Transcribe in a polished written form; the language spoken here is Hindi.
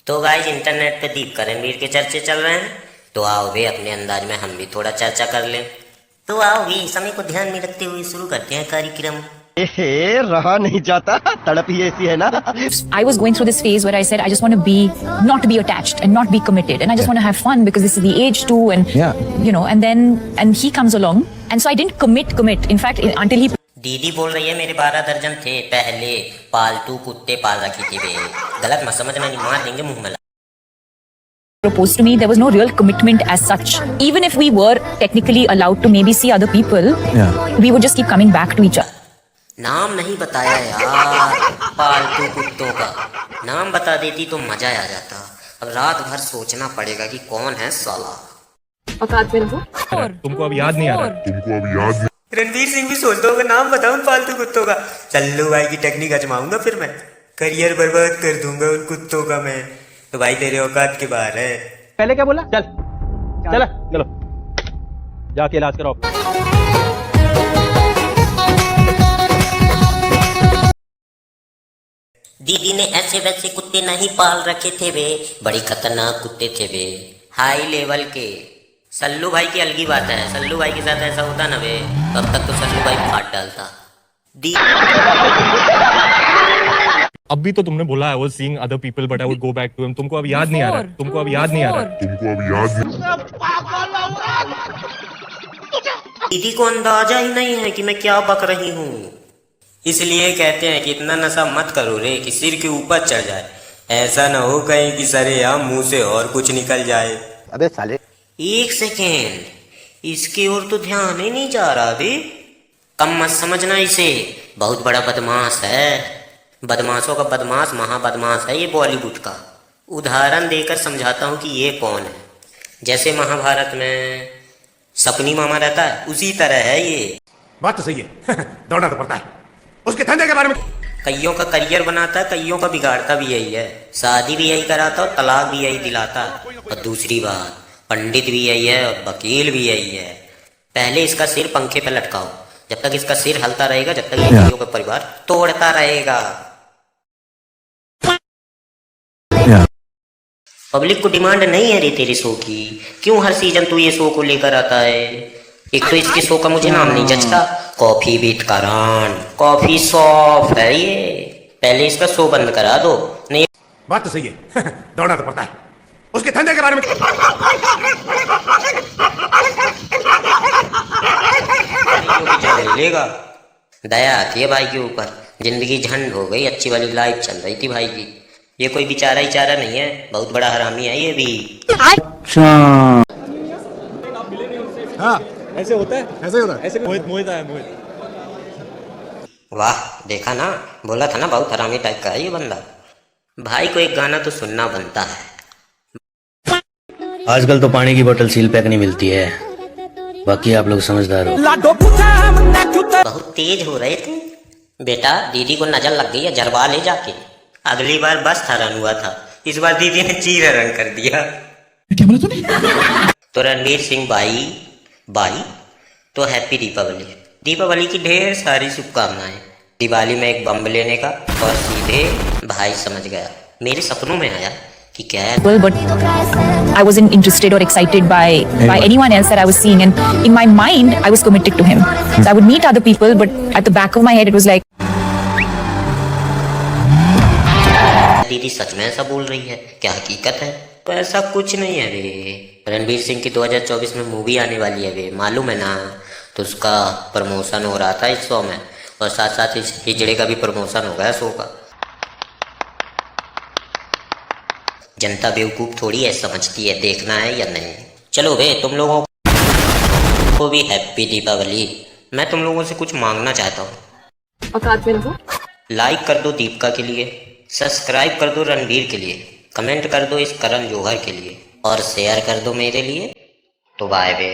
तो गाइस इंटरनेट पे दीप करणवीर के चर्चे चल रहे हैं, तो आओ वे अपने अंदाज में हम भी थोड़ा चर्चा कर लें। तो आओ वे समय को ध्यान में रखते हुए शुरू करते हैं कार्यक्रम। रहा नहीं जाता, तड़प ही ऐसी है ना। I was going through this phase where I said I just want to be not be attached and not be committed and I just want to have fun because this is the age too and you know and he comes along and so I didn't commit in fact until he दीदी बोल रही है मेरे 12 दर्जन थे पहले पालतू कुत्ते पाल रखी थी वे। गलत मत समझना, नहीं मार देंगे मुंह में। proposed to me there was no real commitment as such. Even if we were technically allowed to maybe see other people, we would just keep coming back to each other. नाम नहीं बताया यार, पालतू कुत्तों का नाम बता देती तो मजा आ जाता। अब रात भर सोचना पड़ेगा कि कौन है साला। तुमको अब याद नहीं आ रहा? रणवीर सिंह भी सोचता होगा नाम बताऊं पालतू कुत्तों का। चल्लू भाई की टेक्निक आजमाऊंगा, फिर मैं करियर बर्बाद कर दूंगा उन कुत्तों का मैं। तो भाई तेरे औकात के बाहर है। पहले क्या बोला? चल चल चलो जाके इलाज कराओ। दीदी ने ऐसे वैसे कुत्ते नहीं पाल रखे थे वे, बड़ी खतरनाक कुत्ते थे वे, हाई लेवल के। सल्लू भाई की अलगी बात है, सल्लू भाई के साथ ऐसा होता ना वे, तब तक तो सल्लू भाई फाट डालता। अब भी तो तुमने बोला I was seeing other people but I would go back to him. तुमको अब याद नहीं आ रहा? तुमको अब याद नहीं आ रहा? दीदी को अंदाजा ही नहीं है कि मैं क्या बक रही हूँ, इसलिए कहते हैं कि इतना नशा मत करो रे कि सिर के ऊपर चढ़ जाए। ऐसा ना हो कहीं कि सरेआम मुंह से और कुछ निकल जाए। अबे साले एक सेकेंड, इसकी ओर तो ध्यान ही नहीं जा रहा अभी। कम मत समझना इसे, बहुत बड़ा बदमाश है। बदमाशों का बदमाश महाबदमाश है ये बॉलीवुड का। उदाहरण देकर समझाता हूँ कि ये कौन है। जैसे महाभारत में सपनी मामा रहता है, उसी तरह है ये। बात तो सही है। दौड़ना तो पड़ता है उसके धंधे के बारे में। कईयों का करियर बनाता है, कईयों का बिगाड़ता भी यही है। शादी भी यही कराता और तलाक भी यही दिलाता। और दूसरी बात, पंडित भी यही है और वकील भी यही है। पहले इसका सिर पंखे पे लटकाओ, जब तक इसका सिर हलता रहेगा, जब तक ये कईयों का परिवार तोड़ता रहेगा। पब्लिक को डिमांड नहीं है रे तेरे शो की, क्यों हर सीजन तू ये शो को लेकर आता है? एक तो इसके शो का मुझे नाम नहीं जचता, coffee with Karan, coffee shop है ये। पहले इसका शो बंद करा दो। नहीं बात तो सही है। दौड़ना तो पड़ता है उसके धंधे के बारे में। लेगा दया आती है भाई के ऊपर। जिंदगी झंड हो गई, अच्छी वाली लाइफ चल रही थी भाई की। ये कोई बेचारा ही चारा नहीं है, बहुत बड़ा हरामी है ये भी। हाँ ऐसे होता है, ऐसे होता है, ऐसे मोहित आया मोहित। वाह देखा ना, बोला था ना बहुत हरामी टाइप का है ये बंदा। भाई को एक गाना तो सुनना बनता है। आजकल तो पानी की बोतल सील पैक नहीं मिलती है, बाकी आप लोग समझदार हो। बहुत तेज हो रहे थे बेटा, दीदी को नजर लग गई है, जरवा ले जाके। अगली बार बस था रन हुआ था, इस बार दीदी ने चीरा रन कर दिया। क्या बोला तूने? तो रणवीर सिंह भाई तो हैप्पी दीपावली। दीपावली की ढेर सारी शुभकामनाएं। दिवाली में एक बम लेने का, और सीधे भाई समझ गया, मेरे सपनों में आया कि क्या है। Well, but I wasn't interested or excited by anyone else that I was seeing, and in my mind I was committed to him. So I would meet other people, but at the back of my head it was like, दीदी सच में ऐसा बोल रही है, क्या हकीकत है? तो ऐसा कुछ नहीं है रे। रणवीर सिंह की 2024 में मूवी आने वाली है वे, मालूम है ना? तो उसका प्रमोशन हो रहा था इस शो में, और साथ साथ इस हिजड़े का भी प्रमोशन हो गया शो का। जनता बेवकूफ थोड़ी है, समझती है देखना है या नहीं। चलो बे, तुम लोगों को भी हैप्पी दीपावली। मैं तुम लोगों से कुछ मांगना चाहता हूँ। लाइक कर दो दीपिका के लिए, सब्सक्राइब कर दो रणवीर के लिए, कमेंट कर दो इस करण जौहर के लिए, और शेयर कर दो मेरे लिए। तो बाय बे।